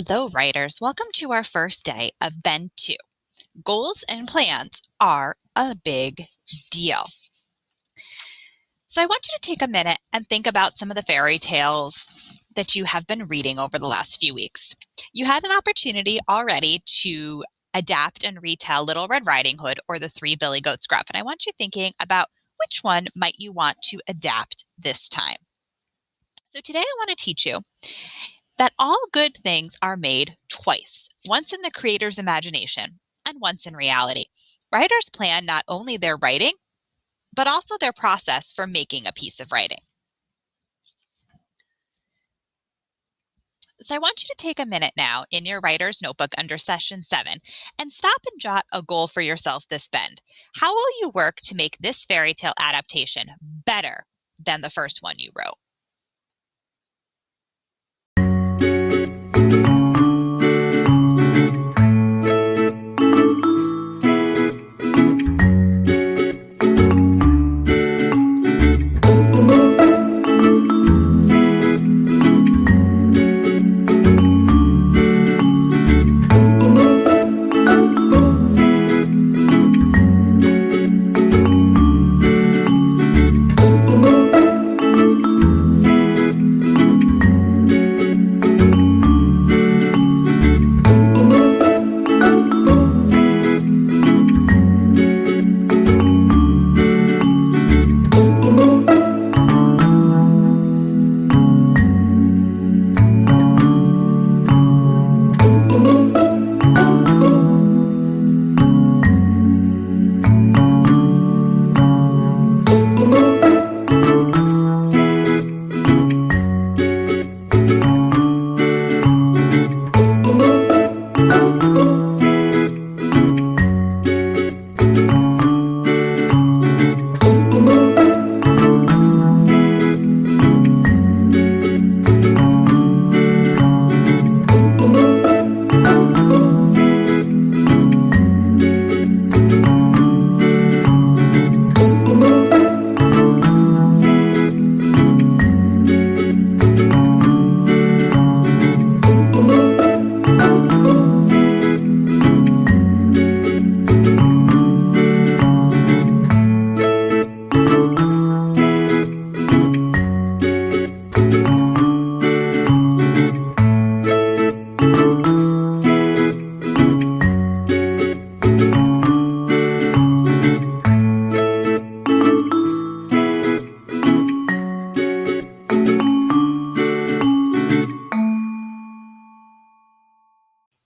Hello, writers. Welcome to our first day of Bend 2. Goals and plans are a big deal. So I want you to take a minute and think about some of the fairy tales that you have been reading over the last few weeks. You had an opportunity already to adapt and retell Little Red Riding Hood or the Three Billy Goats Gruff, and I want you thinking about which one might you want to adapt this time. So today I want to teach you that all good things are made twice, once in the creator's imagination and once in reality. Writers plan not only their writing, but also their process for making a piece of writing. So I want you to take a minute now in your writer's notebook under session 7 and stop and jot a goal for yourself this bend. How will you work to make this fairy tale adaptation better than the first one you wrote?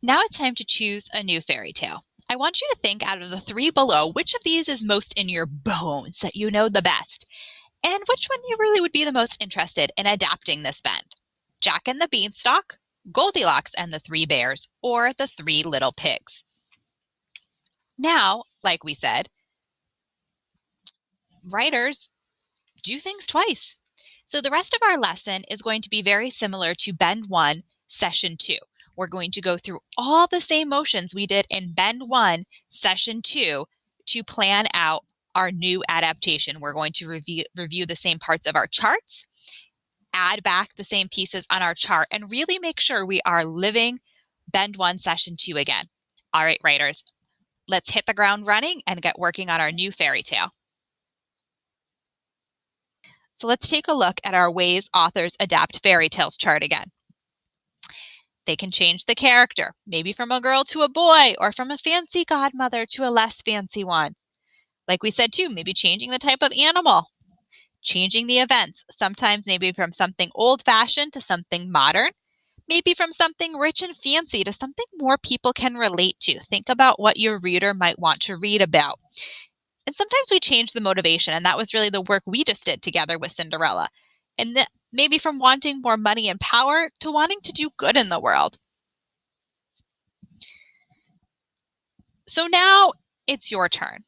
Now it's time to choose a new fairy tale. I want you to think out of the 3 below, which of these is most in your bones, that you know the best, and which one you really would be the most interested in adapting this bend. Jack and the Beanstalk, Goldilocks and the 3 Bears, or the 3 Little Pigs. Now, like we said, writers do things twice. So the rest of our lesson is going to be very similar to Bend 1, Session 2. We're going to go through all the same motions we did in Bend 1, Session 2 to plan out our new adaptation. We're going to review the same parts of our charts, add back the same pieces on our chart, and really make sure we are living Bend 1, Session 2 again. All right, writers, let's hit the ground running and get working on our new fairy tale. So let's take a look at our Ways Authors Adapt Fairy Tales chart again. They can change the character, maybe from a girl to a boy, or from a fancy godmother to a less fancy one. Like we said too, maybe changing the type of animal, changing the events, sometimes maybe from something old-fashioned to something modern, maybe from something rich and fancy to something more people can relate to. Think about what your reader might want to read about. And sometimes we change the motivation, and that was really the work we just did together with Cinderella. And maybe from wanting more money and power to wanting to do good in the world. So now it's your turn.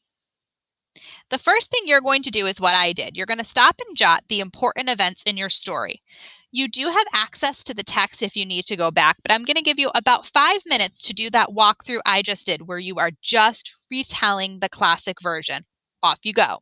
The first thing you're going to do is what I did. You're going to stop and jot the important events in your story. You do have access to the text if you need to go back, but I'm going to give you about 5 minutes to do that walkthrough I just did, where you are just retelling the classic version. Off you go.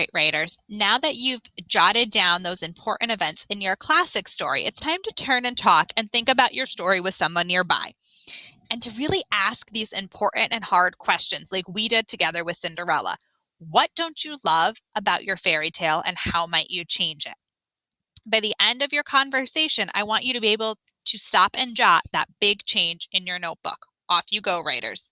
right, writers, now that you've jotted down those important events in your classic story, it's time to turn and talk and think about your story with someone nearby. And to really ask these important and hard questions like we did together with Cinderella. What don't you love about your fairy tale and how might you change it? By the end of your conversation, I want you to be able to stop and jot that big change in your notebook. Off you go, writers.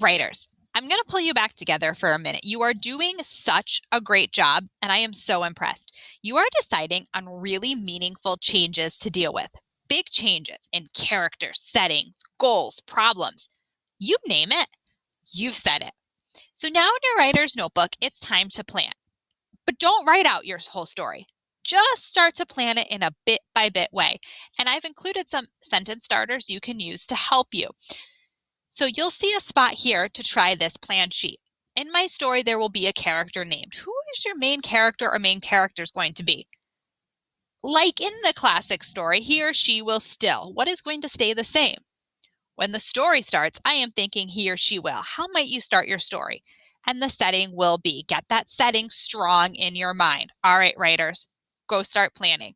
Writers, I'm going to pull you back together for a minute. You are doing such a great job, and I am so impressed. You are deciding on really meaningful changes to deal with. Big changes in characters, settings, goals, problems. You name it, you've said it. So now in your writer's notebook, it's time to plan. But don't write out your whole story. Just start to plan it in a bit-by-bit way. And I've included some sentence starters you can use to help you. So you'll see a spot here to try this plan sheet. In my story, there will be a character named. Who is your main character or main characters going to be? Like in the classic story, he or she will still. What is going to stay the same? When the story starts, I am thinking he or she will. How might you start your story? And the setting will be. Get that setting strong in your mind. All right, writers, go start planning.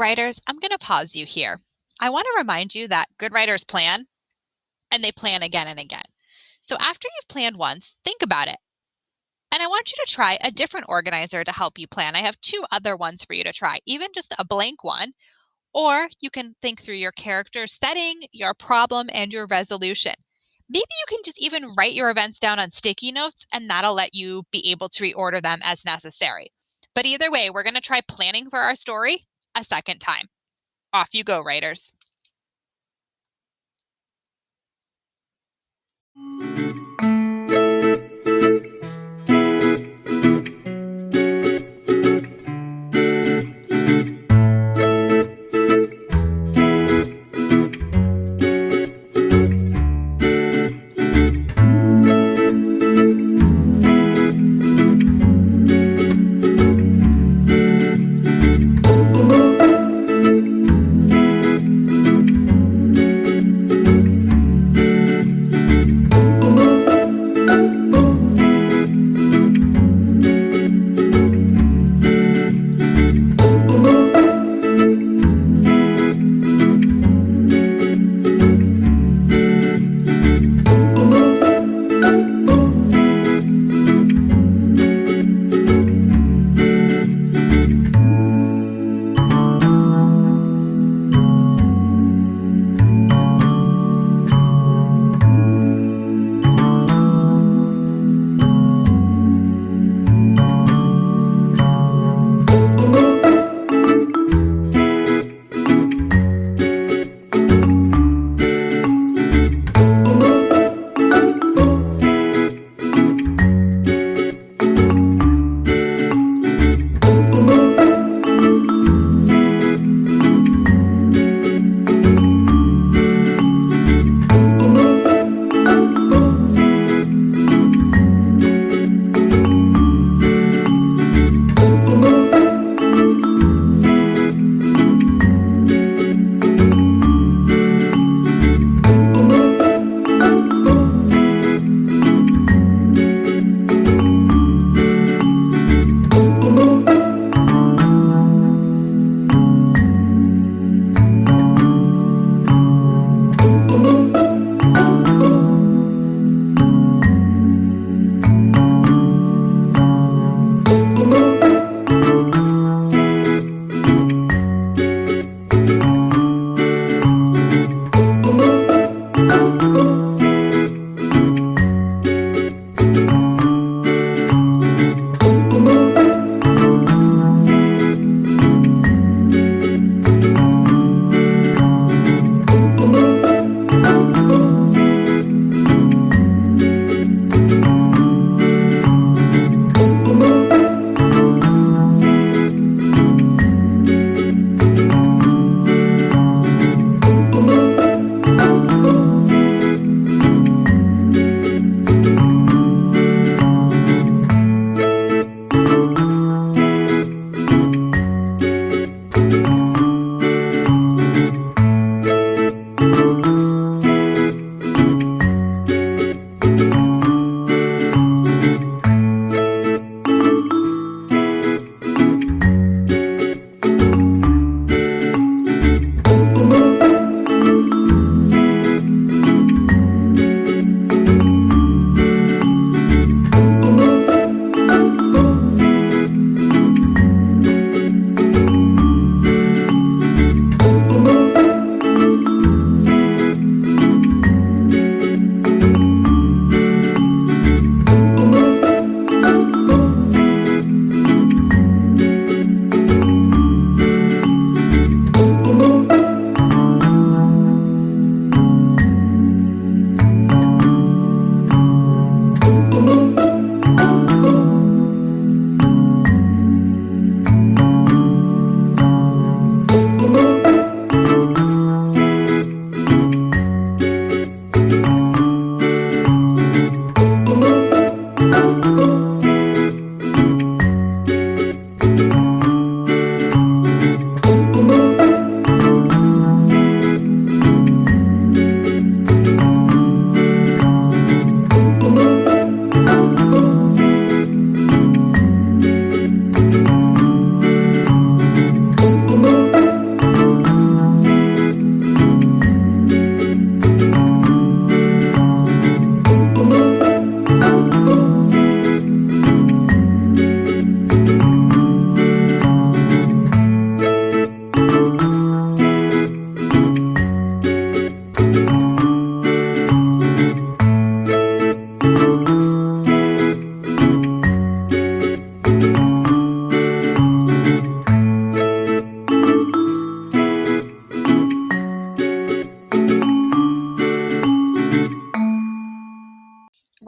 writers, I'm going to pause you here. I want to remind you that good writers plan, and they plan again and again. So after you've planned once, think about it. And I want you to try a different organizer to help you plan. I have 2 other ones for you to try, even just a blank one. Or you can think through your character setting, your problem, and your resolution. Maybe you can just even write your events down on sticky notes, and that'll let you be able to reorder them as necessary. But either way, we're going to try planning for our story a second time. Off you go, writers.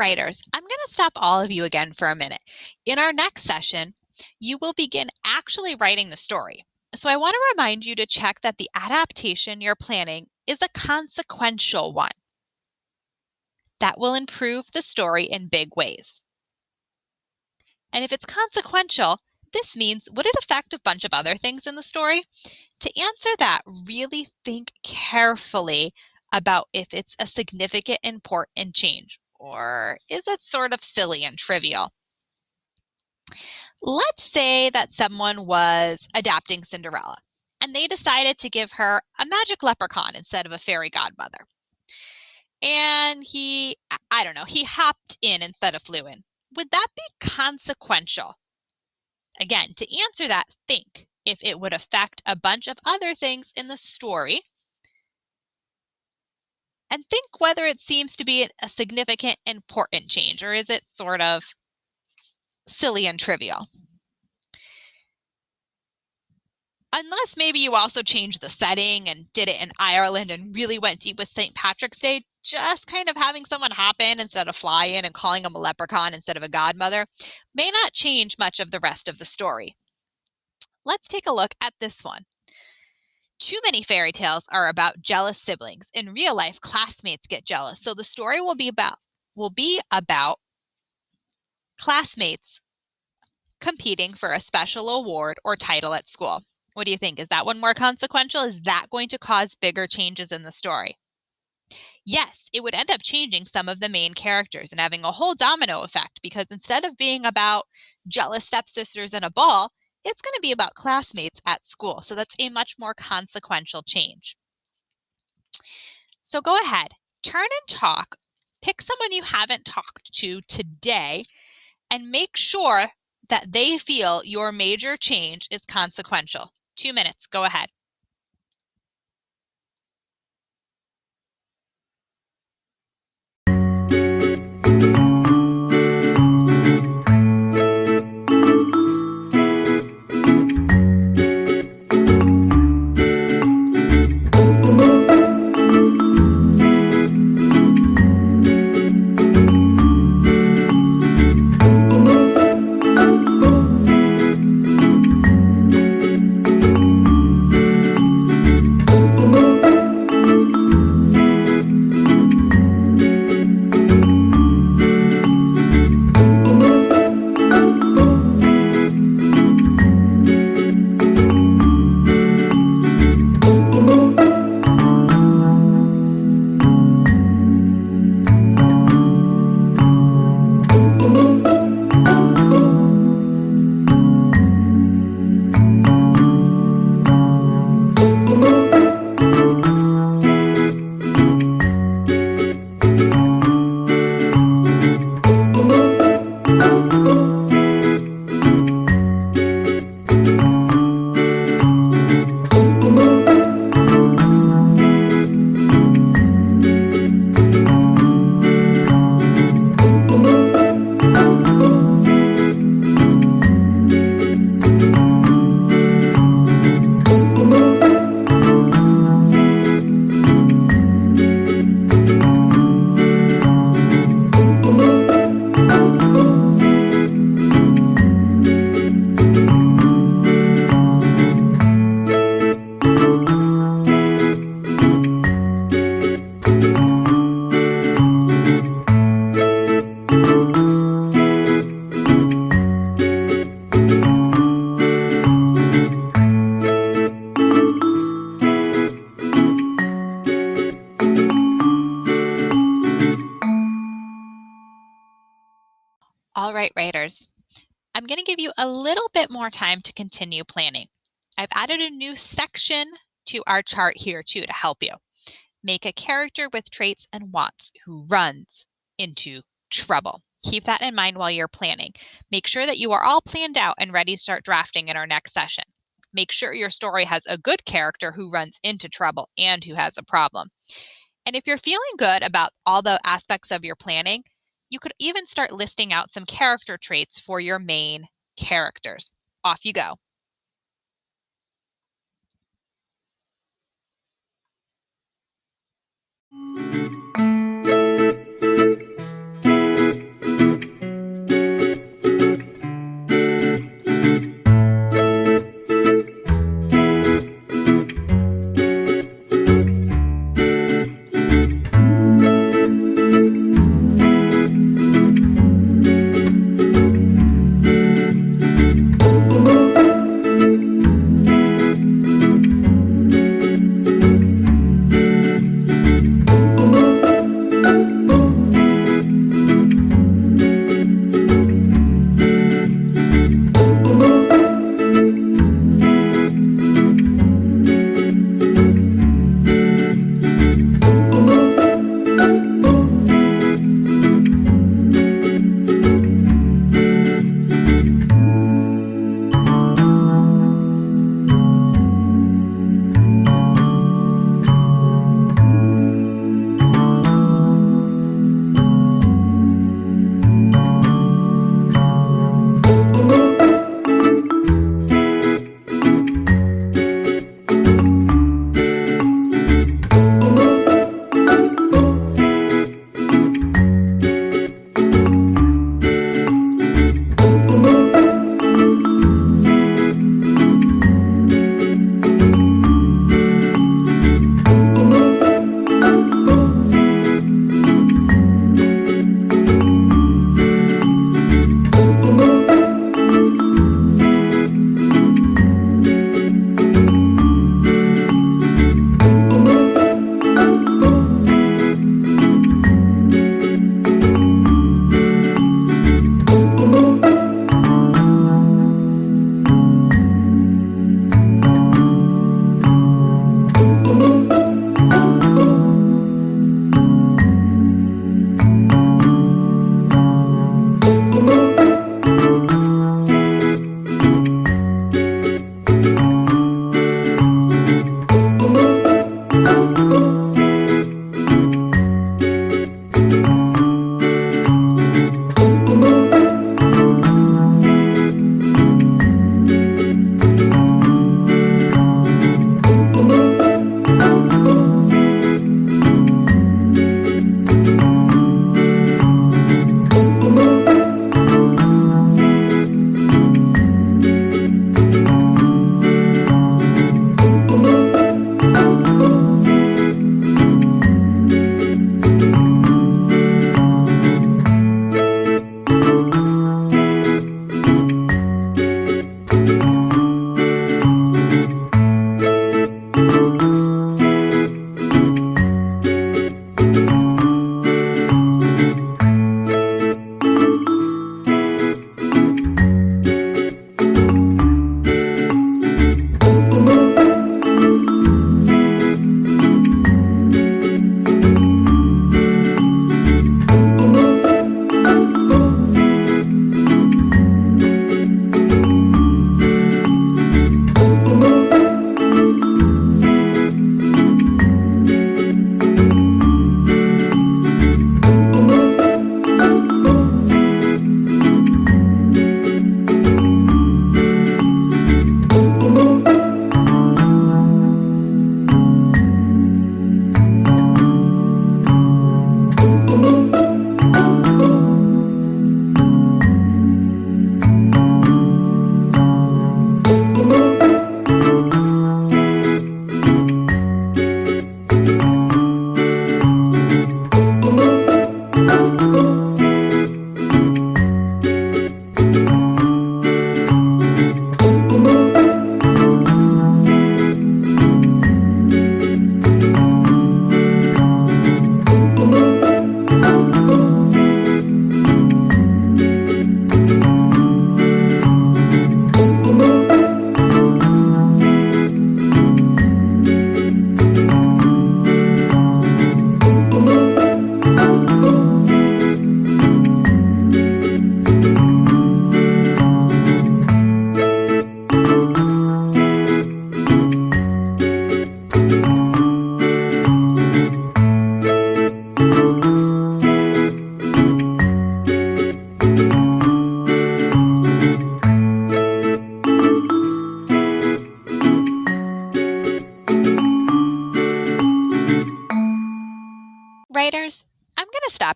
writers, I'm going to stop all of you again for a minute. In our next session, you will begin actually writing the story. So I want to remind you to check that the adaptation you're planning is a consequential one that will improve the story in big ways. And if it's consequential, this means, would it affect a bunch of other things in the story? To answer that, really think carefully about if it's a significant, important change, or is it sort of silly and trivial? Let's say that someone was adapting Cinderella, and they decided to give her a magic leprechaun instead of a fairy godmother. And he hopped in instead of flew in. Would that be consequential? Again, to answer that, think if it would affect a bunch of other things in the story, and think whether it seems to be a significant, important change, or is it sort of silly and trivial? Unless maybe you also changed the setting and did it in Ireland and really went deep with St. Patrick's Day, just kind of having someone hop in instead of fly in and calling them a leprechaun instead of a godmother may not change much of the rest of the story. Let's take a look at this one. Too many fairy tales are about jealous siblings. In real life, classmates get jealous. So the story will be about classmates competing for a special award or title at school. What do you think? Is that one more consequential? Is that going to cause bigger changes in the story? Yes, it would end up changing some of the main characters and having a whole domino effect, because instead of being about jealous stepsisters and a ball, it's going to be about classmates at school. So that's a much more consequential change. So go ahead, turn and talk, pick someone you haven't talked to today, and make sure that they feel your major change is consequential. 2 minutes, go ahead. All right, writers, I'm going to give you a little bit more time to continue planning. I've added a new section to our chart here too to help you. Make a character with traits and wants who runs into trouble. Keep that in mind while you're planning. Make sure that you are all planned out and ready to start drafting in our next session. Make sure your story has a good character who runs into trouble and who has a problem. And if you're feeling good about all the aspects of your planning, you could even start listing out some character traits for your main characters. Off you go.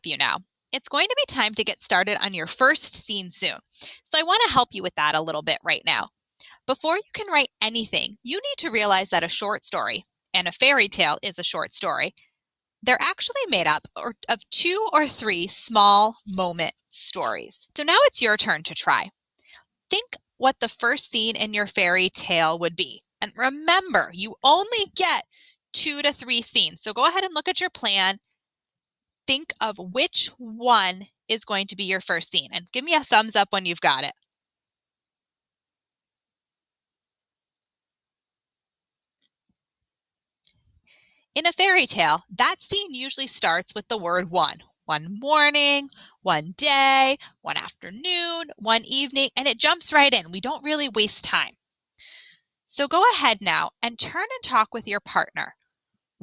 up you now. It's going to be time to get started on your first scene soon. So I want to help you with that a little bit right now. Before you can write anything, you need to realize that a short story, and a fairy tale is a short story, they're actually made up of 2 or 3 small moment stories. So now it's your turn to try. Think what the first scene in your fairy tale would be. And remember, you only get 2 to 3 scenes. So go ahead and look at your plan. Think of which one is going to be your first scene. And give me a thumbs up when you've got it. In a fairy tale, that scene usually starts with the word one. One morning, one day, one afternoon, one evening, and it jumps right in. We don't really waste time. So go ahead now and turn and talk with your partner.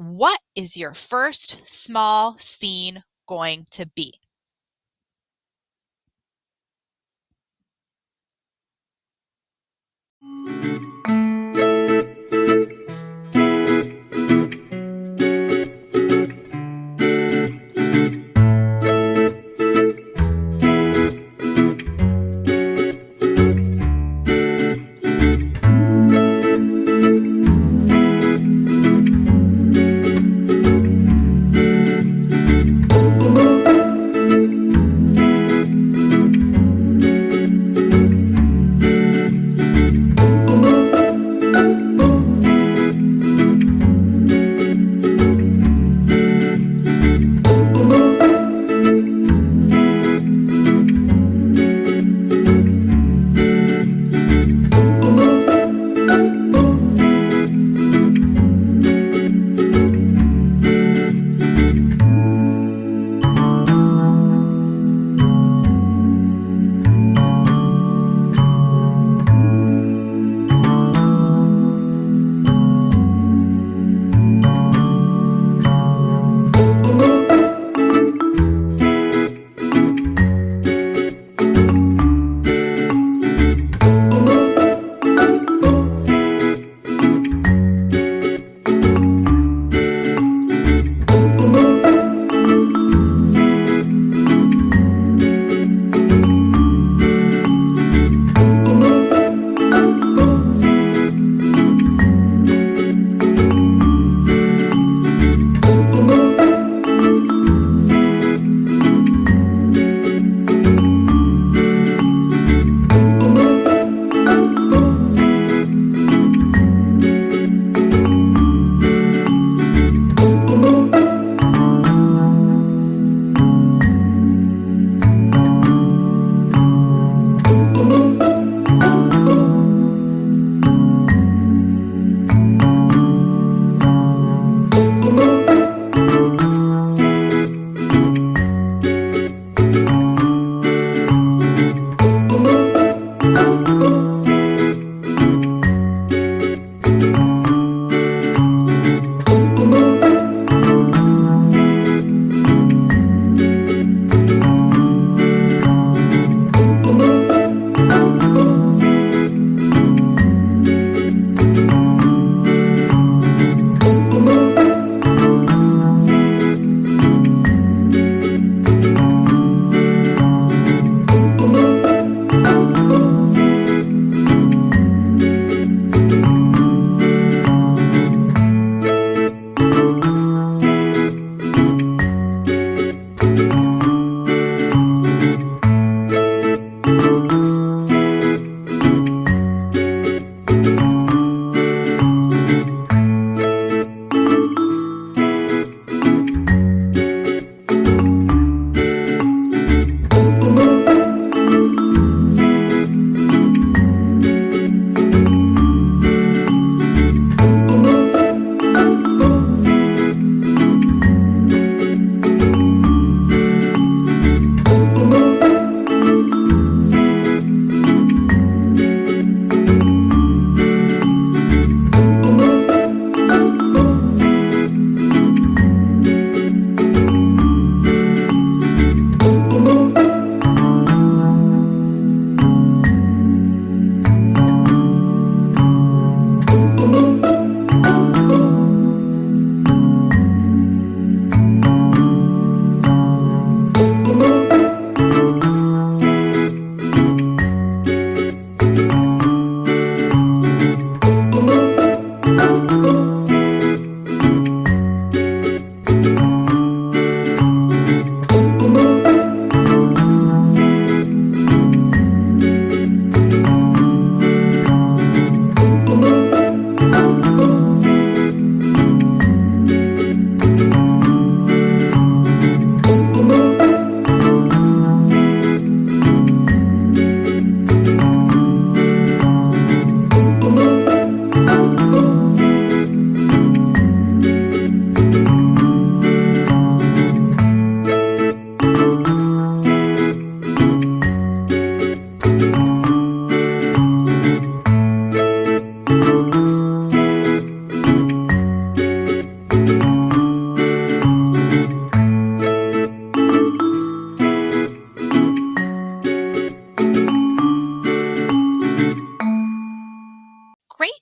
What is your first small scene going to be?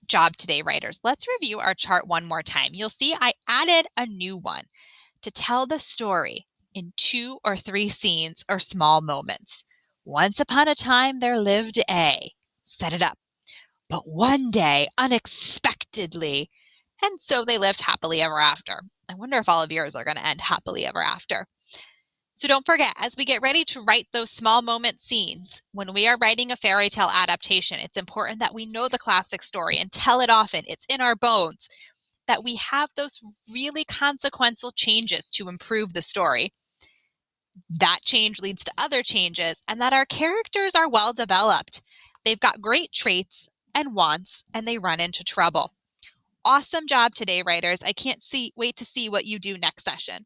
job today, writers. Let's review our chart one more time. You'll see I added a new one to tell the story in 2 or 3 scenes or small moments. Once upon a time, there lived a, set it up. But one day, unexpectedly, and so they lived happily ever after. I wonder if all of yours are going to end happily ever after. So don't forget, as we get ready to write those small moment scenes, when we are writing a fairy tale adaptation, it's important that we know the classic story and tell it often. It's in our bones that we have those really consequential changes to improve the story. That change leads to other changes, and that our characters are well developed. They've got great traits and wants, and they run into trouble. Awesome job today, writers. I can't wait to see what you do next session.